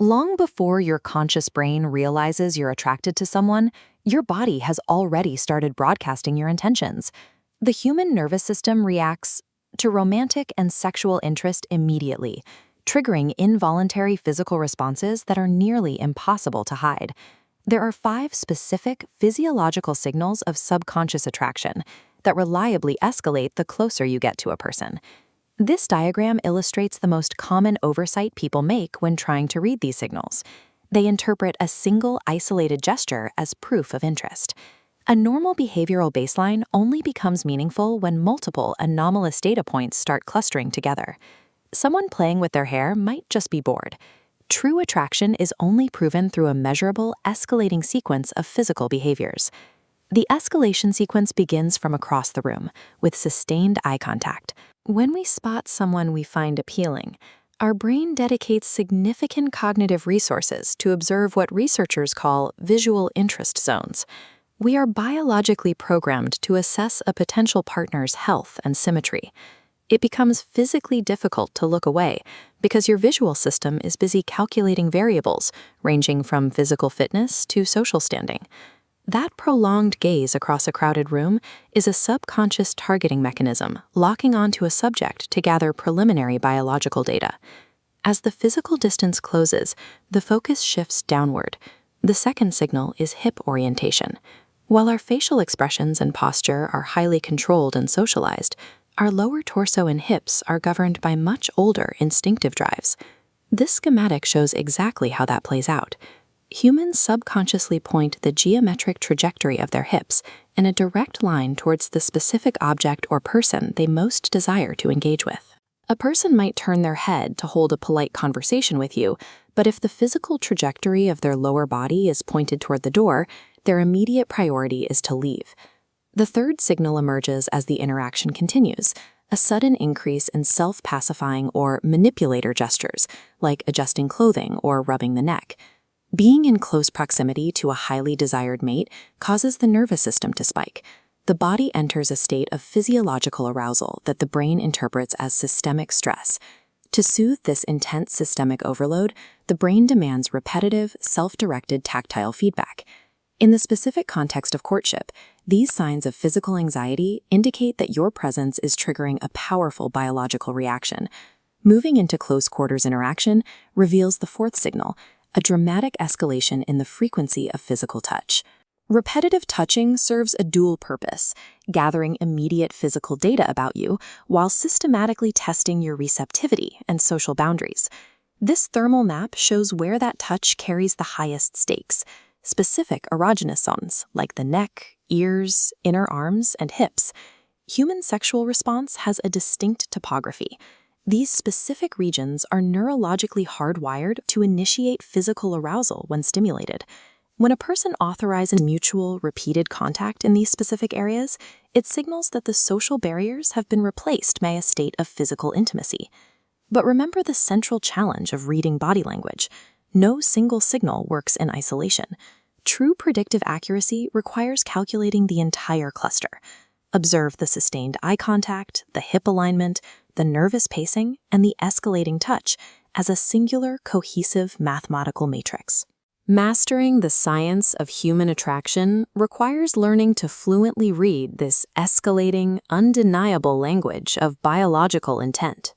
Long before your conscious brain realizes you're attracted to someone, your body has already started broadcasting your intentions. The human nervous system reacts to romantic and sexual interest immediately, triggering involuntary physical responses that are nearly impossible to hide. There are 5 specific physiological signals of subconscious attraction that reliably escalate the closer you get to a person. This diagram illustrates the most common oversight people make when trying to read these signals. They interpret a single isolated gesture as proof of interest. A normal behavioral baseline only becomes meaningful when multiple anomalous data points start clustering together. Someone playing with their hair might just be bored. True attraction is only proven through a measurable, escalating sequence of physical behaviors. The escalation sequence begins from across the room, with sustained eye contact. When we spot someone we find appealing, our brain dedicates significant cognitive resources to observe what researchers call visual interest zones. We are biologically programmed to assess a potential partner's health and symmetry. It becomes physically difficult to look away because your visual system is busy calculating variables ranging from physical fitness to social standing. That prolonged gaze across a crowded room is a subconscious targeting mechanism locking onto a subject to gather preliminary biological data. As the physical distance closes, the focus shifts downward. The second signal is hip orientation. While our facial expressions and posture are highly controlled and socialized, our lower torso and hips are governed by much older instinctive drives. This schematic shows exactly how that plays out. Humans subconsciously point the geometric trajectory of their hips in a direct line towards the specific object or person they most desire to engage with. A person might turn their head to hold a polite conversation with you, but if the physical trajectory of their lower body is pointed toward the door, their immediate priority is to leave. The third signal emerges as the interaction continues, a sudden increase in self-pacifying or manipulator gestures, like adjusting clothing or rubbing the neck. Being in close proximity to a highly desired mate causes the nervous system to spike. The body enters a state of physiological arousal that the brain interprets as systemic stress. To soothe this intense systemic overload, the brain demands repetitive, self-directed tactile feedback. In the specific context of courtship, these signs of physical anxiety indicate that your presence is triggering a powerful biological reaction. Moving into close quarters interaction reveals the fourth signal, a dramatic escalation in the frequency of physical touch. Repetitive touching serves a dual purpose, gathering immediate physical data about you while systematically testing your receptivity and social boundaries. This thermal map shows where that touch carries the highest stakes, specific erogenous zones like the neck, ears, inner arms, and hips. Human sexual response has a distinct topography. These specific regions are neurologically hardwired to initiate physical arousal when stimulated. When a person authorizes mutual, repeated contact in these specific areas, it signals that the social barriers have been replaced by a state of physical intimacy. But remember the central challenge of reading body language. No single signal works in isolation. True predictive accuracy requires calculating the entire cluster. Observe the sustained eye contact, the hip alignment, the nervous pacing, and the escalating touch as a singular, cohesive mathematical matrix. Mastering the science of human attraction requires learning to fluently read this escalating, undeniable language of biological intent.